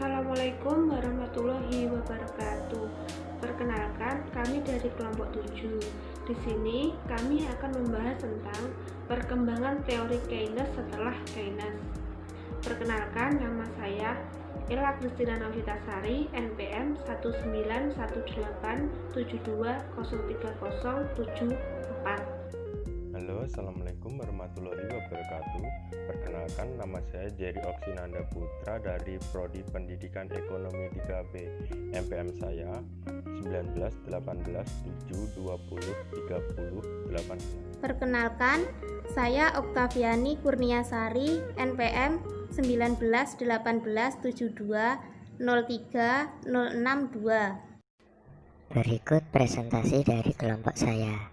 Assalamualaikum warahmatullahi wabarakatuh. Perkenalkan, kami dari kelompok 7. Di sini kami akan membahas tentang perkembangan teori Keynes setelah Keynes. Perkenalkan, nama saya Ella Kristina Novitasari, NPM 1918727203074. Halo, Assalamualaikum warahmatullahi wabarakatuh. Perkenalkan, nama saya Jerry Oksinanda Putra dari Prodi Pendidikan Ekonomi 3B. MPM saya 191870203018. Perkenalkan, saya Oktaviani Kurniasari, NPM 191872030662. Berikut presentasi dari kelompok saya.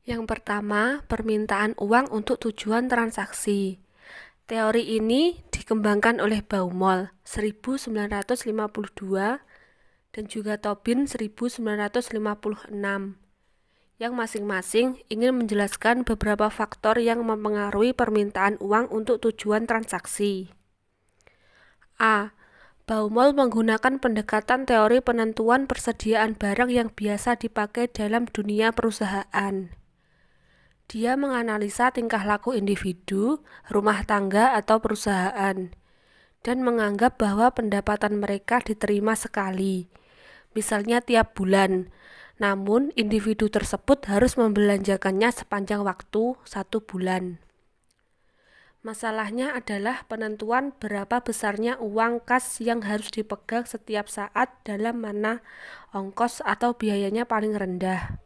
Yang pertama, permintaan uang untuk tujuan transaksi. Teori ini dikembangkan oleh Baumol 1952 dan juga Tobin 1956, yang masing-masing ingin menjelaskan beberapa faktor yang mempengaruhi permintaan uang untuk tujuan transaksi. A. Baumol menggunakan pendekatan teori penentuan persediaan barang yang biasa dipakai dalam dunia perusahaan. Dia menganalisa tingkah laku individu, rumah tangga, atau perusahaan, dan menganggap bahwa pendapatan mereka diterima sekali, misalnya tiap bulan. Namun, individu tersebut harus membelanjakannya sepanjang waktu 1 bulan. Masalahnya adalah penentuan berapa besarnya uang kas yang harus dipegang setiap saat dalam mana ongkos atau biayanya paling rendah.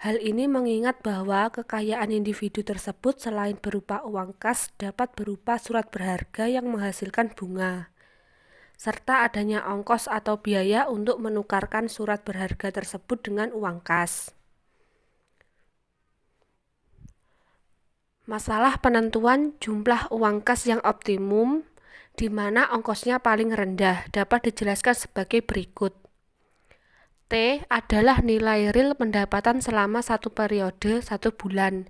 Hal ini mengingat bahwa kekayaan individu tersebut selain berupa uang kas dapat berupa surat berharga yang menghasilkan bunga, serta adanya ongkos atau biaya untuk menukarkan surat berharga tersebut dengan uang kas. Masalah penentuan jumlah uang kas yang optimum, di mana ongkosnya paling rendah, dapat dijelaskan sebagai berikut. T adalah nilai real pendapatan selama 1 periode 1 bulan.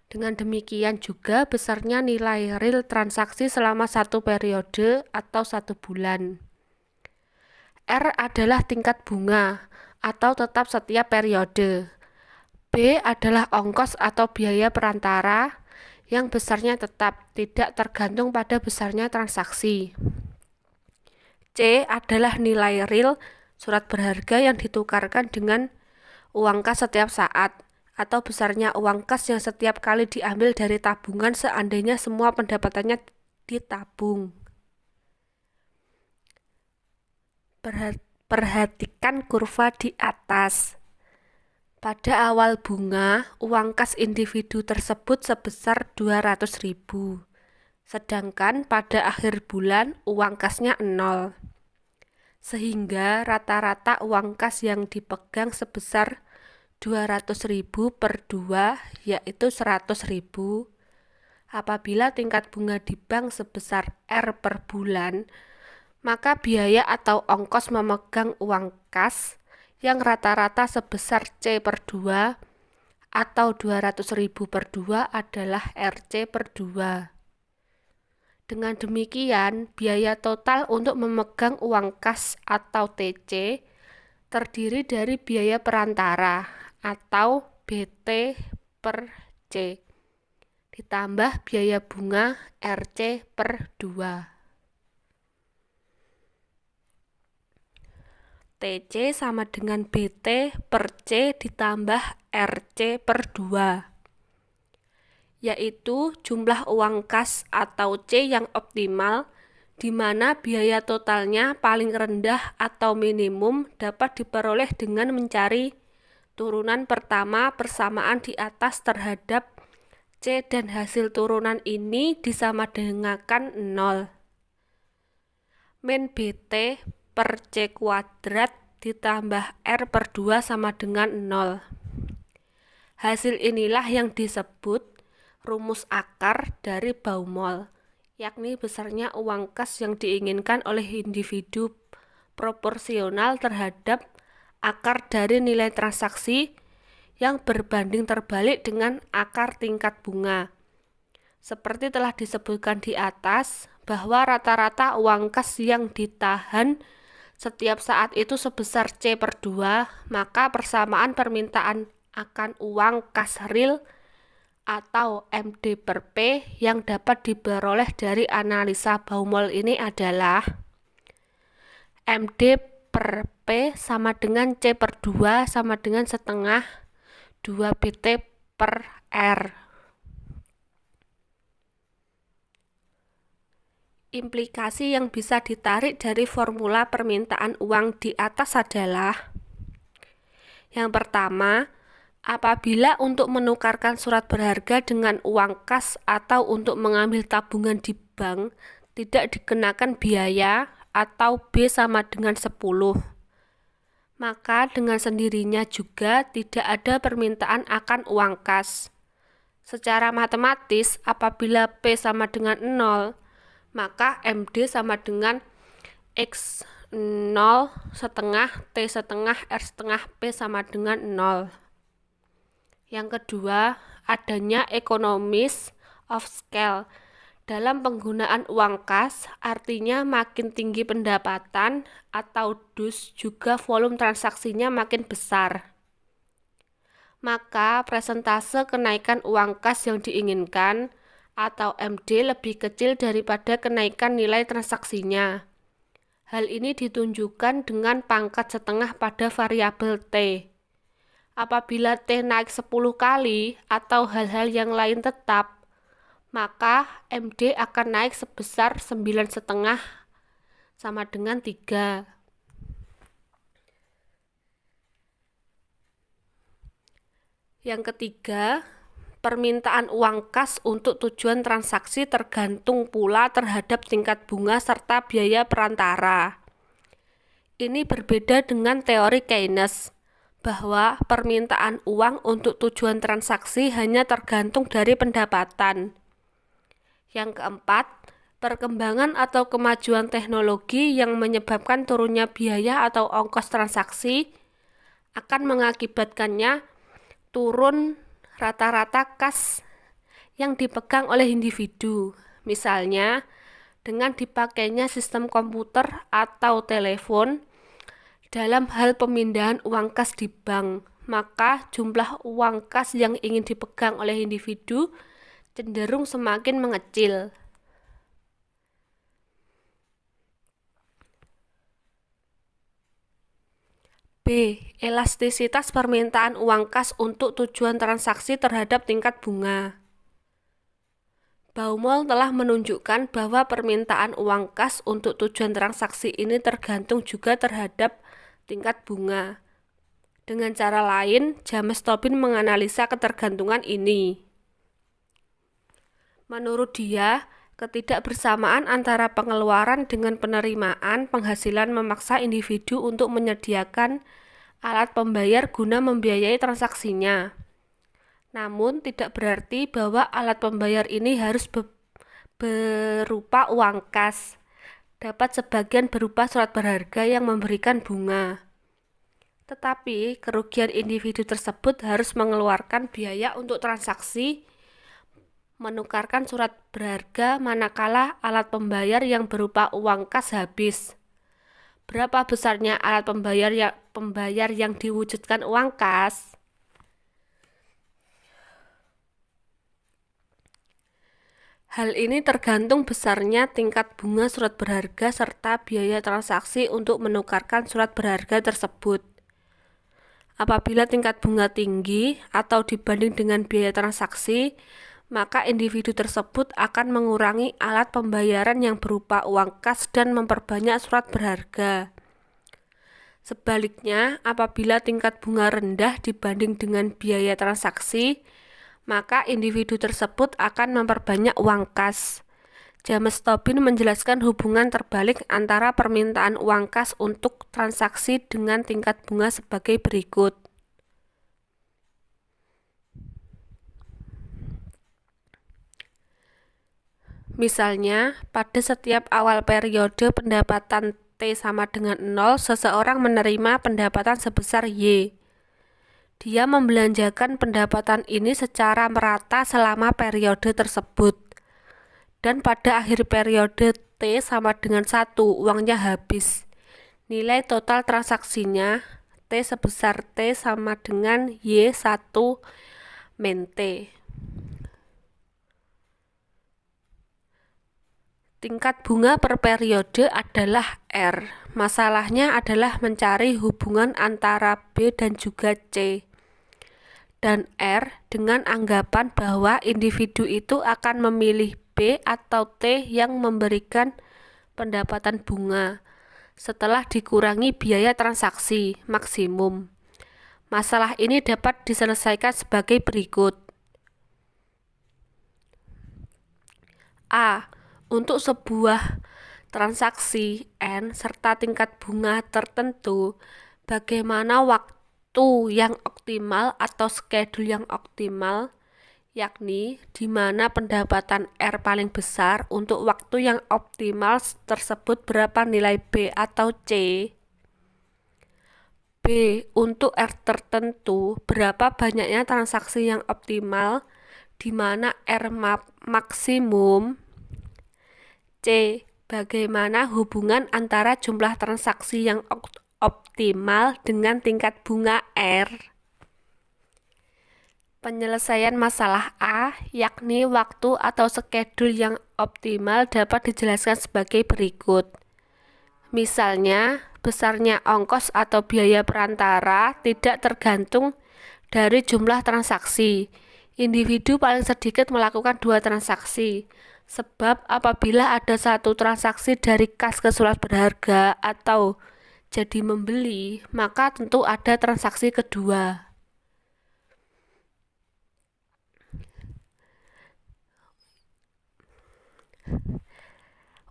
Dengan demikian juga besarnya nilai real transaksi selama 1 periode atau 1 bulan. R adalah tingkat bunga atau tetap setiap periode. B adalah ongkos atau biaya perantara yang besarnya tetap, tidak tergantung pada besarnya transaksi. C adalah nilai real surat berharga yang ditukarkan dengan uang kas setiap saat, atau besarnya uang kas yang setiap kali diambil dari tabungan seandainya semua pendapatannya ditabung. Perhatikan kurva di atas. Pada awal bunga, uang kas individu tersebut sebesar 200.000, sedangkan pada akhir bulan uang kasnya 0. Sehingga rata-rata uang kas yang dipegang sebesar 200.000 per 2, yaitu 100.000. Apabila tingkat bunga di bank sebesar R per bulan, maka biaya atau ongkos memegang uang kas yang rata-rata sebesar C per 2 atau 200.000 per 2 adalah RC per 2. Dengan demikian, biaya total untuk memegang uang kas atau TC terdiri dari biaya perantara atau BT per C ditambah biaya bunga RC per 2. TC sama dengan BT per C ditambah RC per 2. Yaitu jumlah uang kas atau C yang optimal, di mana biaya totalnya paling rendah atau minimum dapat diperoleh dengan mencari turunan pertama persamaan di atas terhadap C dan hasil turunan ini disamadengakan 0. Min BT per C kuadrat ditambah R per 2 sama dengan 0. Hasil inilah yang disebut rumus akar dari Baumol, yakni besarnya uang kas yang diinginkan oleh individu proporsional terhadap akar dari nilai transaksi yang berbanding terbalik dengan akar tingkat bunga. Seperti telah disebutkan di atas, bahwa rata-rata uang kas yang ditahan setiap saat itu sebesar C/2, maka persamaan permintaan akan uang kas real atau MD/P yang dapat diperoleh dari analisa Baumol ini adalah MD/P sama dengan C/2 sama dengan setengah 2BT/R. Implikasi yang bisa ditarik dari formula permintaan uang di atas adalah: yang pertama, apabila untuk menukarkan surat berharga dengan uang kas atau untuk mengambil tabungan di bank tidak dikenakan biaya atau B sama dengan 10, maka dengan sendirinya juga tidak ada permintaan akan uang kas. Secara matematis, apabila P sama dengan 0, maka MD sama dengan X0 setengah T setengah R setengah P sama dengan 0. Yang kedua, adanya economies of scale dalam penggunaan uang kas, artinya makin tinggi pendapatan atau DUS juga volume transaksinya makin besar. Maka presentase kenaikan uang kas yang diinginkan atau MD lebih kecil daripada kenaikan nilai transaksinya. Hal ini ditunjukkan dengan pangkat setengah pada variabel T. Apabila T naik 10 kali atau hal-hal yang lain tetap, maka MD akan naik sebesar 9,5 sama dengan 3. Yang ketiga, permintaan uang kas untuk tujuan transaksi tergantung pula terhadap tingkat bunga serta biaya perantara. Ini berbeda dengan teori Keynes, bahwa permintaan uang untuk tujuan transaksi hanya tergantung dari pendapatan. Yang keempat, perkembangan atau kemajuan teknologi yang menyebabkan turunnya biaya atau ongkos transaksi akan mengakibatkannya turun rata-rata kas yang dipegang oleh individu. Misalnya, dengan dipakainya sistem komputer atau telepon dalam hal pemindahan uang kas di bank, maka jumlah uang kas yang ingin dipegang oleh individu cenderung semakin mengecil. B. Elastisitas permintaan uang kas untuk tujuan transaksi terhadap tingkat bunga. Baumol telah menunjukkan bahwa permintaan uang kas untuk tujuan transaksi ini tergantung juga terhadap tingkat bunga. Dengan cara lain, James Tobin menganalisa ketergantungan ini. Menurut dia, ketidakbersamaan antara pengeluaran dengan penerimaan penghasilan memaksa individu untuk menyediakan alat pembayar guna membiayai transaksinya. Namun, tidak berarti bahwa alat pembayar ini harus berupa uang kas. Dapat sebagian berupa surat berharga yang memberikan bunga. Tetapi, kerugian individu tersebut harus mengeluarkan biaya untuk transaksi menukarkan surat berharga manakala alat pembayar yang berupa uang kas habis. Berapa besarnya alat pembayar yang diwujudkan uang kas? Hal ini tergantung besarnya tingkat bunga surat berharga serta biaya transaksi untuk menukarkan surat berharga tersebut. Apabila tingkat bunga tinggi atau dibanding dengan biaya transaksi, maka individu tersebut akan mengurangi alat pembayaran yang berupa uang kas dan memperbanyak surat berharga. Sebaliknya, apabila tingkat bunga rendah dibanding dengan biaya transaksi, maka individu tersebut akan memperbanyak uang kas. James Tobin menjelaskan hubungan terbalik antara permintaan uang kas untuk transaksi dengan tingkat bunga sebagai berikut. Misalnya, pada setiap awal periode pendapatan T sama dengan 0, seseorang menerima pendapatan sebesar Y. Dia membelanjakan pendapatan ini secara merata selama periode tersebut. Dan pada akhir periode T sama dengan 1, uangnya habis. Nilai total transaksinya T sebesar T sama dengan Y1 min T. Tingkat bunga per periode adalah R. Masalahnya adalah mencari hubungan antara B dan juga C. Dan R dengan anggapan bahwa individu itu akan memilih B atau T yang memberikan pendapatan bunga setelah dikurangi biaya transaksi maksimum. Masalah ini dapat diselesaikan sebagai berikut. A. Untuk sebuah transaksi N serta tingkat bunga tertentu, bagaimana waktu yang optimal atau schedule yang optimal, yakni di mana pendapatan R paling besar untuk waktu yang optimal tersebut berapa nilai B atau C. B. Untuk R tertentu, berapa banyaknya transaksi yang optimal, di mana R maksimum. C. Bagaimana hubungan antara jumlah transaksi yang optimal dengan tingkat bunga R? Penyelesaian masalah A, yakni waktu atau schedule yang optimal dapat dijelaskan sebagai berikut. Misalnya, besarnya ongkos atau biaya perantara tidak tergantung dari jumlah transaksi. Individu paling sedikit melakukan 2 transaksi. Sebab apabila ada satu transaksi dari kas ke surat berharga atau jadi membeli, maka tentu ada transaksi kedua.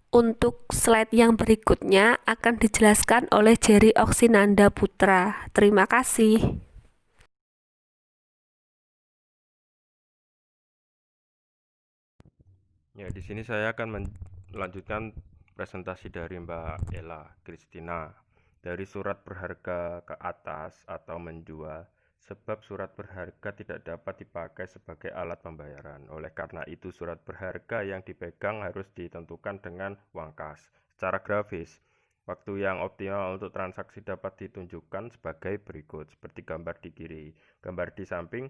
Untuk slide yang berikutnya akan dijelaskan oleh Jerry Oksinanda Putra. Terima kasih. Ya, di sini saya akan melanjutkan presentasi dari Mbak Ella Kristina. Dari surat berharga ke atas atau menjual, sebab surat berharga tidak dapat dipakai sebagai alat pembayaran. Oleh karena itu, surat berharga yang dipegang harus ditentukan dengan uang kas. Secara grafis, waktu yang optimal untuk transaksi dapat ditunjukkan sebagai berikut, seperti gambar di kiri. Gambar di samping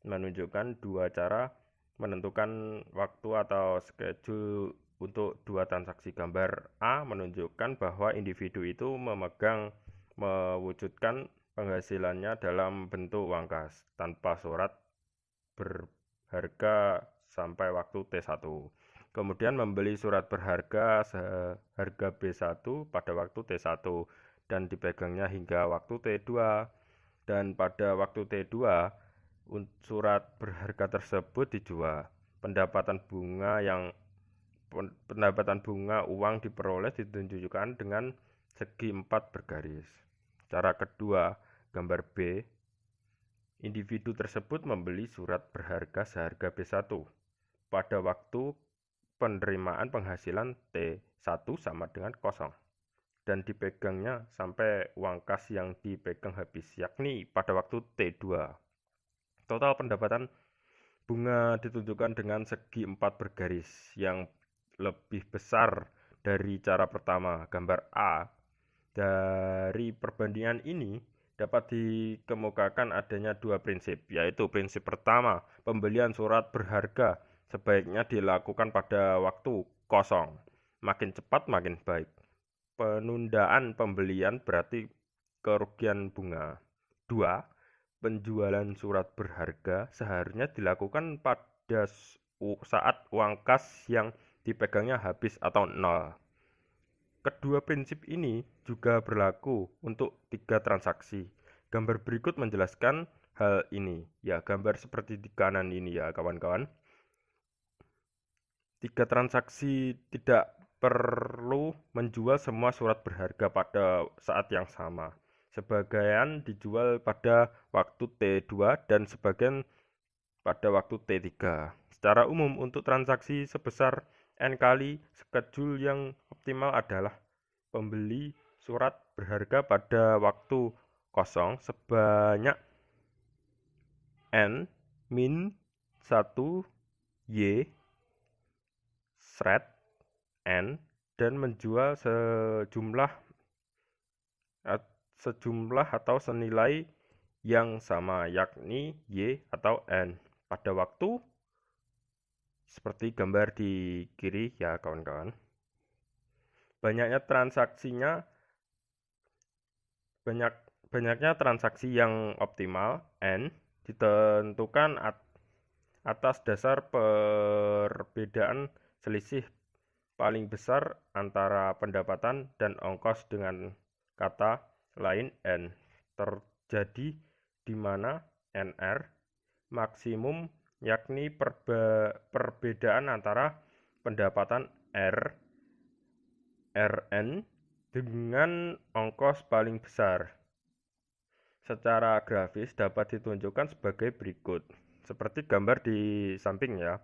menunjukkan 2 cara menentukan waktu atau schedule untuk 2 transaksi. Gambar A menunjukkan bahwa individu itu mewujudkan penghasilannya dalam bentuk uang kas tanpa surat berharga sampai waktu T1. Kemudian membeli surat berharga seharga B1 pada waktu T1 dan dipegangnya hingga waktu T2. Dan pada waktu T2 surat berharga tersebut dijual. Pendapatan bunga uang diperoleh ditunjukkan dengan segi 4 bergaris. Cara kedua, gambar B, individu tersebut membeli surat berharga seharga B1 pada waktu penerimaan penghasilan T1 sama dengan 0 dan dipegangnya sampai uang kas yang dipegang habis, yakni pada waktu T2. Total pendapatan bunga ditunjukkan dengan segi 4 bergaris yang lebih besar dari cara pertama, gambar A. Dari perbandingan ini dapat dikemukakan adanya 2 prinsip, yaitu prinsip pertama, pembelian surat berharga sebaiknya dilakukan pada waktu kosong. Makin cepat makin baik. Penundaan pembelian berarti kerugian bunga. 2. Penjualan surat berharga seharusnya dilakukan pada saat uang kas yang dipegangnya habis atau 0. Kedua prinsip ini juga berlaku untuk 3 transaksi. Gambar berikut menjelaskan hal ini. Ya, gambar seperti di kanan ini ya kawan-kawan. 3 transaksi tidak perlu menjual semua surat berharga pada saat yang sama. Sebagian dijual pada waktu T2 dan sebagian pada waktu T3. Secara umum untuk transaksi sebesar N kali, schedule yang optimal adalah pembeli surat berharga pada waktu kosong sebanyak N min 1 Y thread N dan menjual sejumlah atau senilai yang sama, yakni Y atau N pada waktu seperti gambar di kiri ya kawan-kawan. Banyaknya transaksi yang optimal N ditentukan atas dasar perbedaan selisih paling besar antara pendapatan dan ongkos, dengan kata lain N terjadi di mana NR maksimum, yakni perbedaan antara pendapatan RN dengan ongkos paling besar. Secara grafis dapat ditunjukkan sebagai berikut, seperti gambar di samping ya.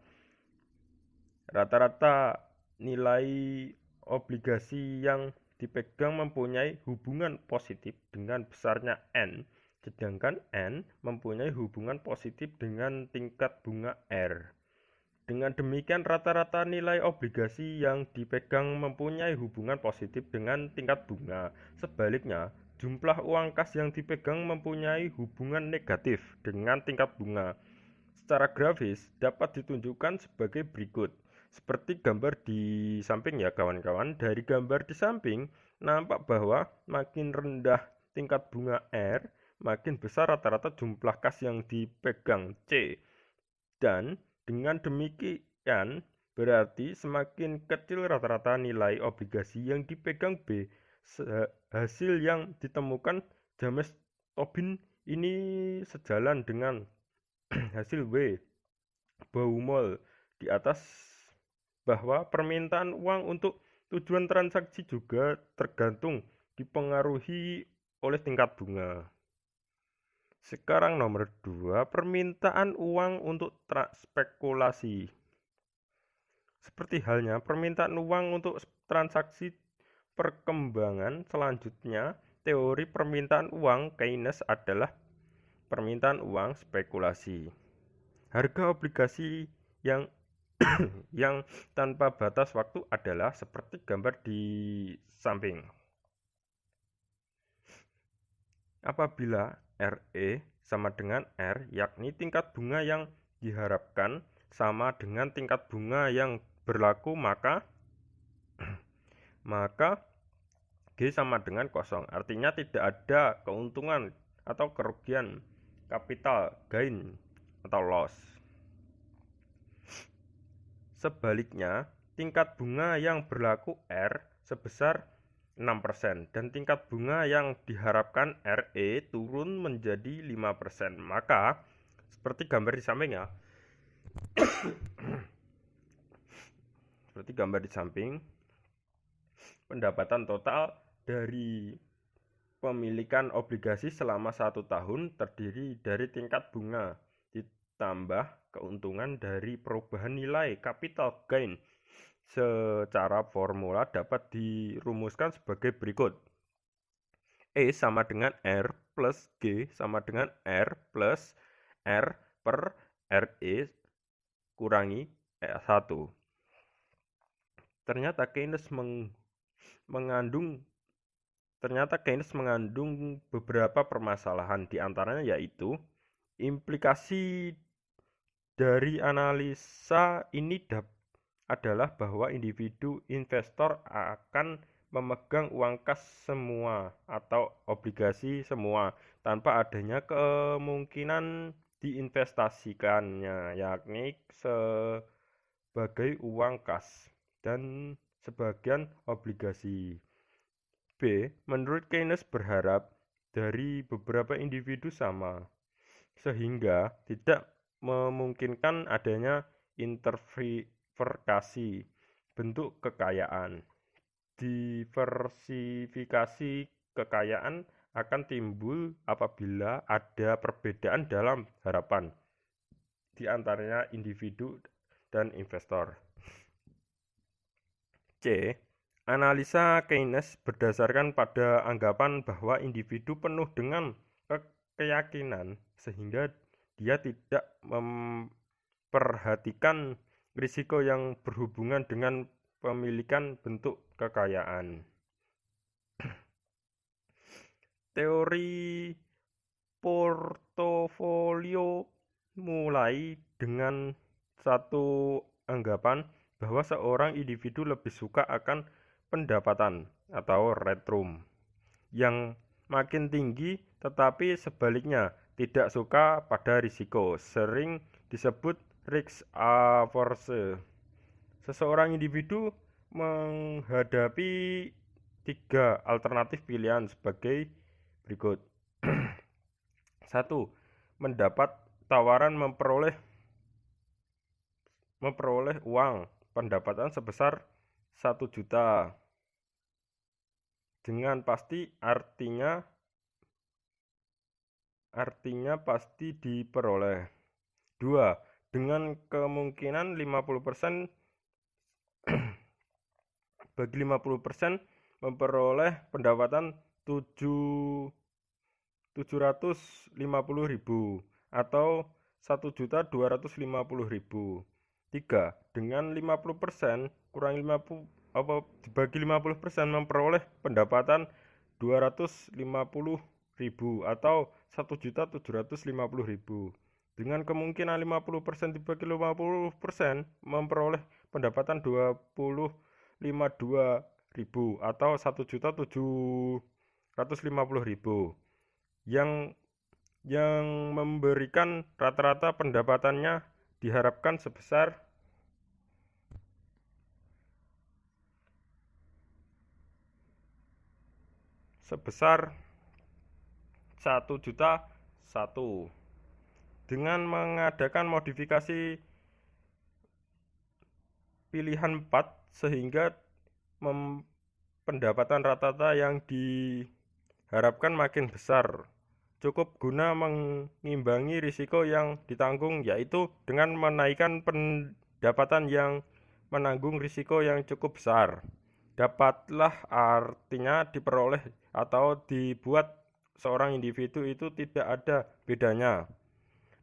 Rata-rata nilai obligasi yang dipegang mempunyai hubungan positif dengan besarnya N, sedangkan N mempunyai hubungan positif dengan tingkat bunga R. Dengan demikian, rata-rata nilai obligasi yang dipegang mempunyai hubungan positif dengan tingkat bunga. Sebaliknya, jumlah uang kas yang dipegang mempunyai hubungan negatif dengan tingkat bunga. Secara grafis dapat ditunjukkan sebagai berikut, seperti gambar di samping ya kawan-kawan. Dari gambar di samping nampak bahwa makin rendah tingkat bunga R, makin besar rata-rata jumlah kas yang dipegang C. Dan dengan demikian berarti semakin kecil rata-rata nilai obligasi yang dipegang B. Hasil yang ditemukan James Tobin ini sejalan dengan hasil W. Baumol di atas, bahwa permintaan uang untuk tujuan transaksi juga tergantung dipengaruhi oleh tingkat bunga. Sekarang nomor 2, permintaan uang untuk spekulasi. Seperti halnya permintaan uang untuk transaksi, perkembangan selanjutnya teori permintaan uang Keynes adalah permintaan uang spekulasi. Harga obligasi yang tanpa batas waktu adalah seperti gambar di samping. Apabila RE sama dengan R, yakni tingkat bunga yang diharapkan sama dengan tingkat bunga yang berlaku, maka G sama dengan 0. Artinya tidak ada keuntungan atau kerugian, capital gain atau loss. Sebaliknya, tingkat bunga yang berlaku R sebesar 6% dan tingkat bunga yang diharapkan RE turun menjadi 5%. Maka seperti gambar di samping ya. Seperti gambar di samping, pendapatan total dari pemilikan obligasi selama 1 tahun terdiri dari tingkat bunga ditambah keuntungan dari perubahan nilai capital gain. Secara formula dapat dirumuskan sebagai berikut. E sama dengan R plus G sama dengan R plus R per RE kurangi E1. Ternyata Keynes mengandung beberapa permasalahan, diantaranya yaitu implikasi dari analisa ini adalah bahwa individu investor akan memegang uang kas semua atau obligasi semua tanpa adanya kemungkinan diinvestasikannya, yakni sebagai uang kas dan sebagian obligasi. B. Menurut Keynes berharap dari beberapa individu sama, sehingga tidak memungkinkan adanya diversifikasi bentuk kekayaan. Diversifikasi kekayaan akan timbul apabila ada perbedaan dalam harapan di antaranya individu dan investor. C. Analisa Keynes berdasarkan pada anggapan bahwa individu penuh dengan keyakinan sehingga dia tidak memperhatikan risiko yang berhubungan dengan pemilikan bentuk kekayaan. Teori portofolio mulai dengan satu anggapan bahwa seorang individu lebih suka akan pendapatan atau return yang makin tinggi, tetapi sebaliknya tidak suka pada risiko, sering disebut risk averse. Seseorang individu menghadapi 3 alternatif pilihan sebagai berikut. 1. Mendapat tawaran memperoleh uang pendapatan sebesar 1 juta. Dengan pasti artinya pasti diperoleh. 2. Dengan kemungkinan 50% bagi 50% memperoleh pendapatan 750.000 atau 1.250.000. 3. Dengan 50% kurang 50 dibagi 50% memperoleh pendapatan 250.000 atau 1.750.000. Dengan kemungkinan 50% dibagi 50% memperoleh pendapatan 252.000 atau 1.750.000. Yang memberikan rata-rata pendapatannya diharapkan sebesar 1.001.000. Dengan mengadakan modifikasi pilihan 4 sehingga pendapatan rata-rata yang diharapkan makin besar, cukup guna mengimbangi risiko yang ditanggung, yaitu dengan menaikkan pendapatan yang menanggung risiko yang cukup besar. Dapatlah artinya diperoleh atau dibuat seorang individu itu tidak ada bedanya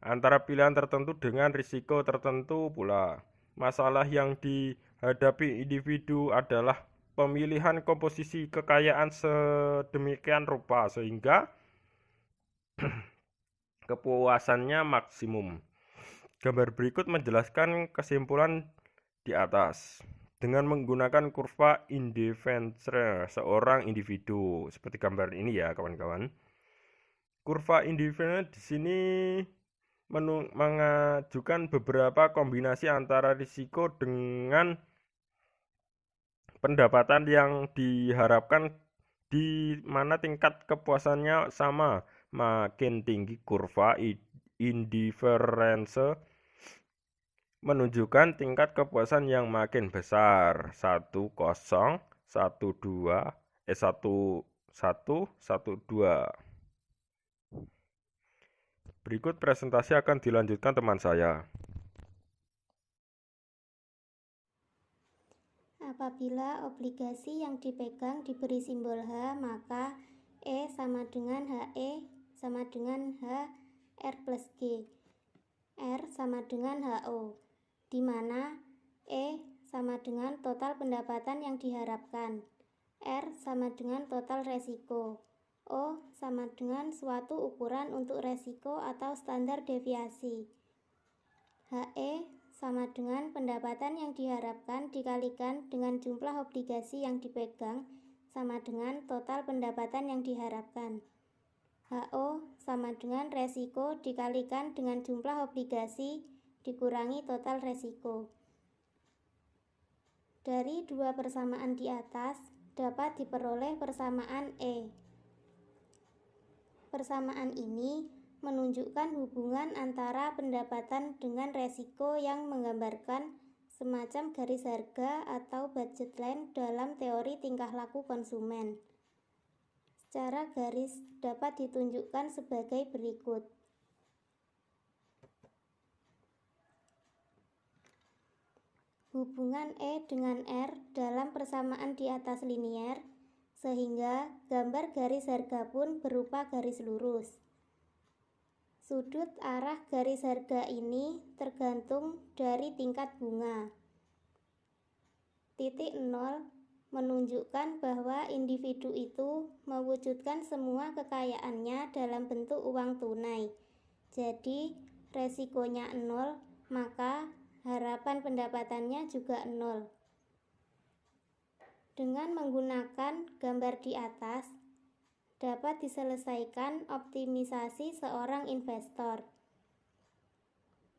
antara pilihan tertentu dengan risiko tertentu pula. Masalah yang dihadapi individu adalah pemilihan komposisi kekayaan sedemikian rupa sehingga kepuasannya maksimum. Gambar berikut menjelaskan kesimpulan di atas dengan menggunakan kurva individual seorang individu seperti gambar ini ya kawan-kawan. Kurva individual di sini mengajukan beberapa kombinasi antara risiko dengan pendapatan yang diharapkan, di mana tingkat kepuasannya sama. Makin tinggi kurva indifference menunjukkan tingkat kepuasan yang makin besar. 1, 0, 1, 2, 1, 1, 1, 2. Berikut presentasi akan dilanjutkan teman saya. Apabila obligasi yang dipegang diberi simbol H, maka E sama dengan HE sama dengan HR plus G. R sama dengan HO, di mana E sama dengan total pendapatan yang diharapkan, R sama dengan total resiko, O sama dengan suatu ukuran untuk resiko atau standar deviasi, HE sama dengan pendapatan yang diharapkan dikalikan dengan jumlah obligasi yang dipegang sama dengan total pendapatan yang diharapkan. HO sama dengan resiko dikalikan dengan jumlah obligasi dikurangi total resiko. Dari dua persamaan di atas dapat diperoleh persamaan E. Persamaan ini menunjukkan hubungan antara pendapatan dengan resiko yang menggambarkan semacam garis harga atau budget line dalam teori tingkah laku konsumen. Secara garis dapat ditunjukkan sebagai berikut. Hubungan E dengan R dalam persamaan di atas linier, sehingga gambar garis harga pun berupa garis lurus. Sudut arah garis harga ini tergantung dari tingkat bunga. Titik 0 menunjukkan bahwa individu itu mewujudkan semua kekayaannya dalam bentuk uang tunai. Jadi, resikonya 0, maka harapan pendapatannya juga 0. Dengan menggunakan gambar di atas, dapat diselesaikan optimisasi seorang investor.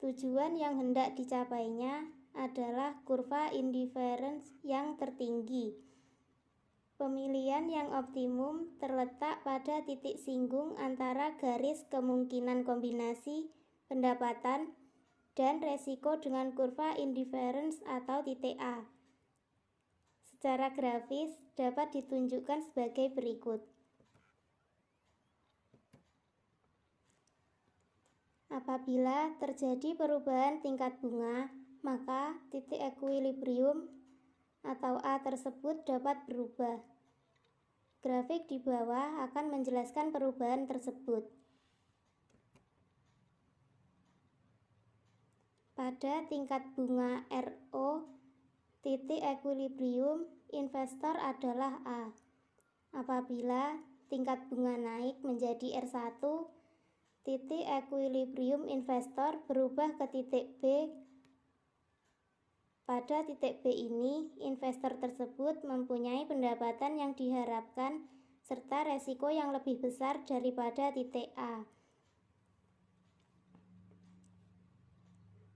Tujuan yang hendak dicapainya adalah kurva indifference yang tertinggi. Pemilihan yang optimum terletak pada titik singgung antara garis kemungkinan kombinasi pendapatan dan resiko dengan kurva indifference atau titik A. Secara grafis dapat ditunjukkan sebagai berikut. Apabila terjadi perubahan tingkat bunga, maka titik equilibrium atau A tersebut dapat berubah. Grafik di bawah akan menjelaskan perubahan tersebut. Pada tingkat bunga RO, titik equilibrium investor adalah A. Apabila tingkat bunga naik menjadi R1, titik equilibrium investor berubah ke titik B. Pada titik B ini, investor tersebut mempunyai pendapatan yang diharapkan serta resiko yang lebih besar daripada titik A.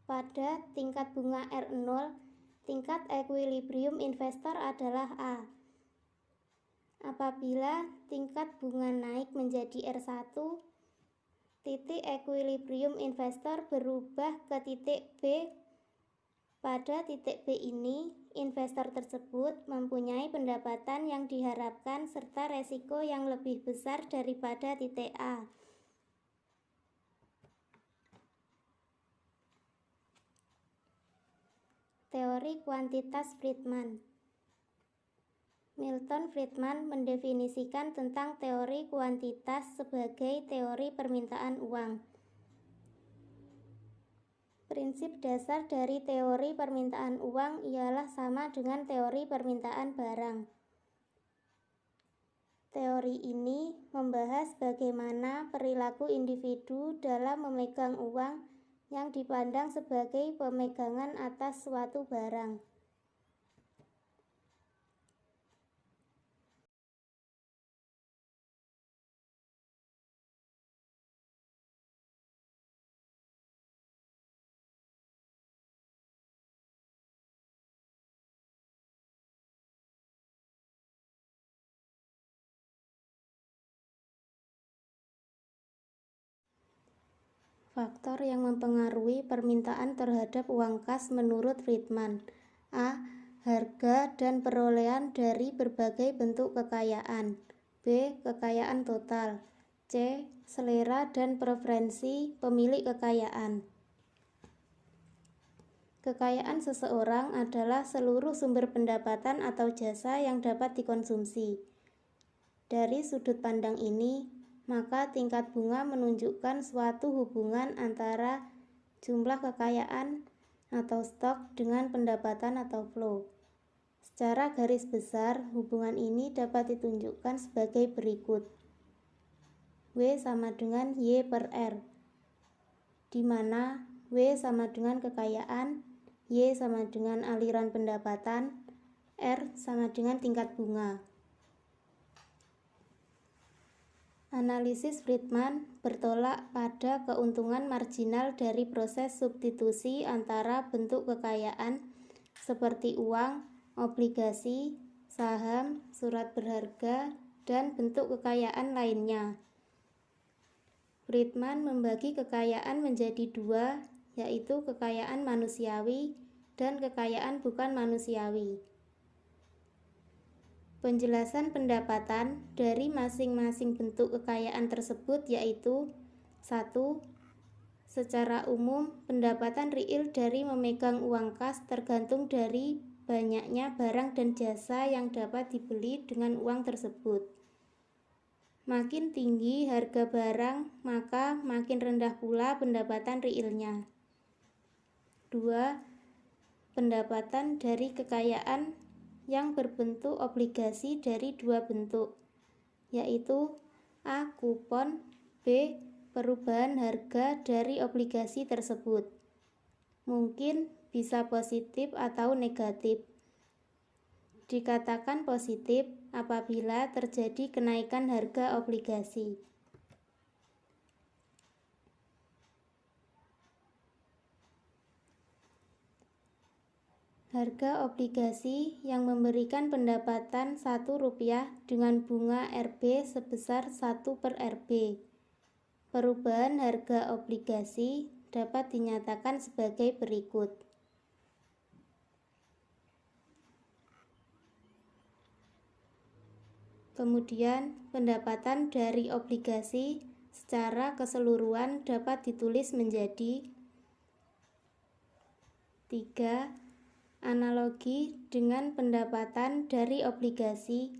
Pada tingkat bunga R0, tingkat equilibrium investor adalah A. Apabila tingkat bunga naik menjadi R1, titik equilibrium investor berubah ke titik B. Pada titik B ini, investor tersebut mempunyai pendapatan yang diharapkan serta resiko yang lebih besar daripada titik A. Teori kuantitas Friedman. Milton Friedman mendefinisikan tentang teori kuantitas sebagai teori permintaan uang. Prinsip dasar dari teori permintaan uang ialah sama dengan teori permintaan barang. Teori ini membahas bagaimana perilaku individu dalam memegang uang yang dipandang sebagai pemegangan atas suatu barang. Faktor yang mempengaruhi permintaan terhadap uang kas menurut Friedman. A. Harga dan perolehan dari berbagai bentuk kekayaan. B. Kekayaan total. C. Selera dan preferensi pemilik kekayaan. Kekayaan seseorang adalah seluruh sumber pendapatan atau jasa yang dapat dikonsumsi. Dari sudut pandang ini, maka tingkat bunga menunjukkan suatu hubungan antara jumlah kekayaan atau stok dengan pendapatan atau flow. Secara garis besar, hubungan ini dapat ditunjukkan sebagai berikut. W sama dengan Y per R, di mana W sama dengan kekayaan, Y sama dengan aliran pendapatan, R sama dengan tingkat bunga. Analisis Friedman bertolak pada keuntungan marginal dari proses substitusi antara bentuk kekayaan seperti uang, obligasi, saham, surat berharga, dan bentuk kekayaan lainnya. Friedman membagi kekayaan menjadi dua, yaitu kekayaan manusiawi dan kekayaan bukan manusiawi. Penjelasan pendapatan dari masing-masing bentuk kekayaan tersebut yaitu 1. Secara umum, pendapatan real dari memegang uang kas tergantung dari banyaknya barang dan jasa yang dapat dibeli dengan uang tersebut. Makin tinggi harga barang, maka makin rendah pula pendapatan realnya. 2. Pendapatan dari kekayaan yang berbentuk obligasi dari dua bentuk, yaitu A. Kupon, B. Perubahan harga dari obligasi tersebut. Mungkin bisa positif atau negatif. Dikatakan positif apabila terjadi kenaikan harga obligasi. Harga obligasi yang memberikan pendapatan Rp1 dengan bunga Rb sebesar 1/Rb. Perubahan harga obligasi dapat dinyatakan sebagai berikut. Kemudian, pendapatan dari obligasi secara keseluruhan dapat ditulis menjadi 3. Analogi dengan pendapatan dari obligasi,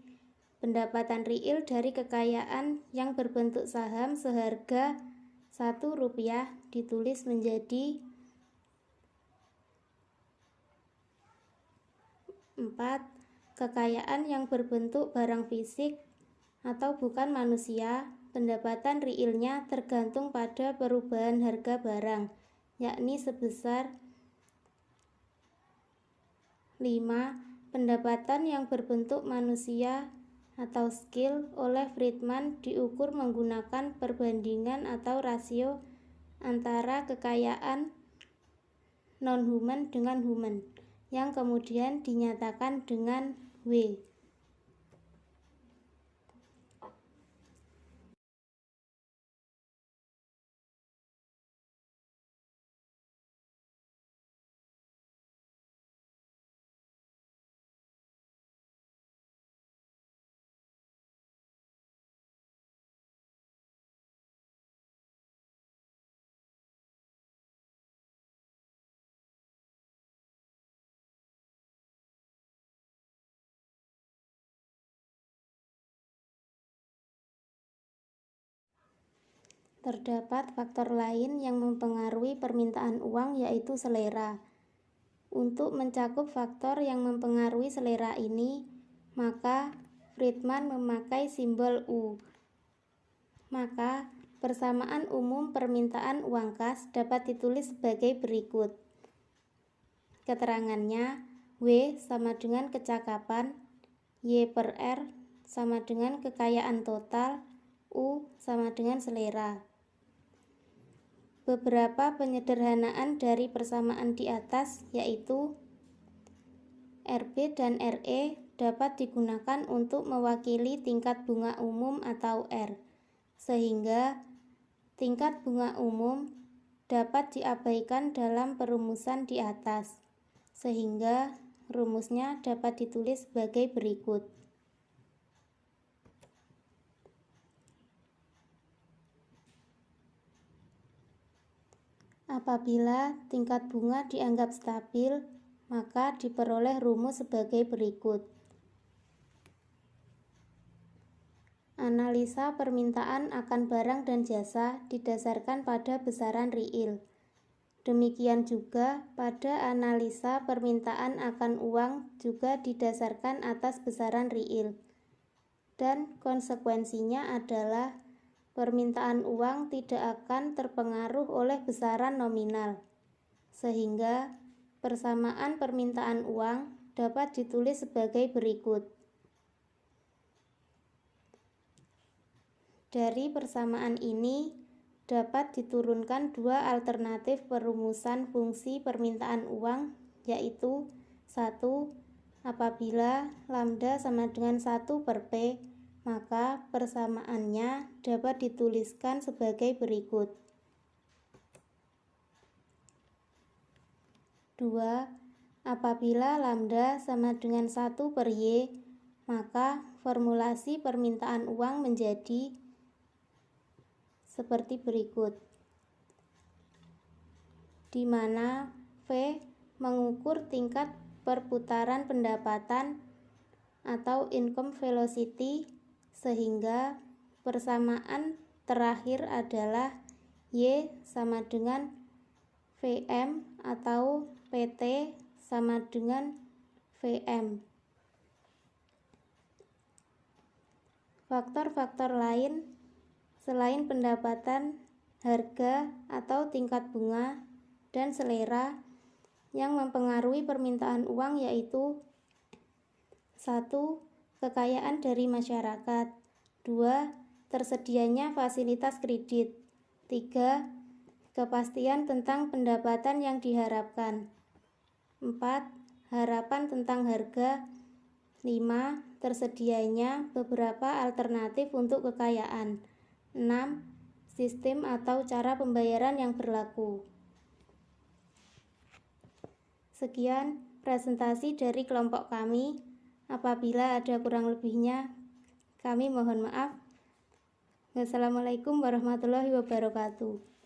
pendapatan real dari kekayaan yang berbentuk saham seharga Rp1 ditulis menjadi 4. Kekayaan yang berbentuk barang fisik atau bukan manusia, pendapatan realnya tergantung pada perubahan harga barang, yakni sebesar 5. Pendapatan yang berbentuk manusia atau skill oleh Friedman diukur menggunakan perbandingan atau rasio antara kekayaan non-human dengan human, yang kemudian dinyatakan dengan W. Terdapat faktor lain yang mempengaruhi permintaan uang, yaitu selera. Untuk mencakup faktor yang mempengaruhi selera ini, maka Friedman memakai simbol U. Maka, persamaan umum permintaan uang kas dapat ditulis sebagai berikut. Keterangannya, W sama dengan kecakapan, Y/R sama dengan kekayaan total, U sama dengan selera. Beberapa penyederhanaan dari persamaan di atas, yaitu Rb dan Re dapat digunakan untuk mewakili tingkat bunga umum atau R, sehingga tingkat bunga umum dapat diabaikan dalam perumusan di atas, sehingga rumusnya dapat ditulis sebagai berikut. Apabila tingkat bunga dianggap stabil, maka diperoleh rumus sebagai berikut. Analisa permintaan akan barang dan jasa didasarkan pada besaran real. Demikian juga pada analisa permintaan akan uang juga didasarkan atas besaran real. Dan konsekuensinya adalah permintaan uang tidak akan terpengaruh oleh besaran nominal, sehingga persamaan permintaan uang dapat ditulis sebagai berikut. Dari persamaan ini dapat diturunkan dua alternatif perumusan fungsi permintaan uang, yaitu 1. Apabila lambda sama dengan 1/P, maka persamaannya dapat dituliskan sebagai berikut. 2. Apabila lambda sama dengan 1/Y, maka formulasi permintaan uang menjadi seperti berikut, di mana V mengukur tingkat perputaran pendapatan atau income velocity, sehingga persamaan terakhir adalah Y sama dengan VM atau PT sama dengan VM. Faktor-faktor lain selain pendapatan, harga atau tingkat bunga, dan selera yang mempengaruhi permintaan uang yaitu 1. Kekayaan dari masyarakat. 2. Tersedianya fasilitas kredit. 3. Kepastian tentang pendapatan yang diharapkan. 4. Harapan tentang harga. 5. Tersedianya beberapa alternatif untuk kekayaan. 6. Sistem atau cara pembayaran yang berlaku. Sekian presentasi dari kelompok kami. Apabila ada kurang lebihnya, kami mohon maaf. Wassalamualaikum warahmatullahi wabarakatuh.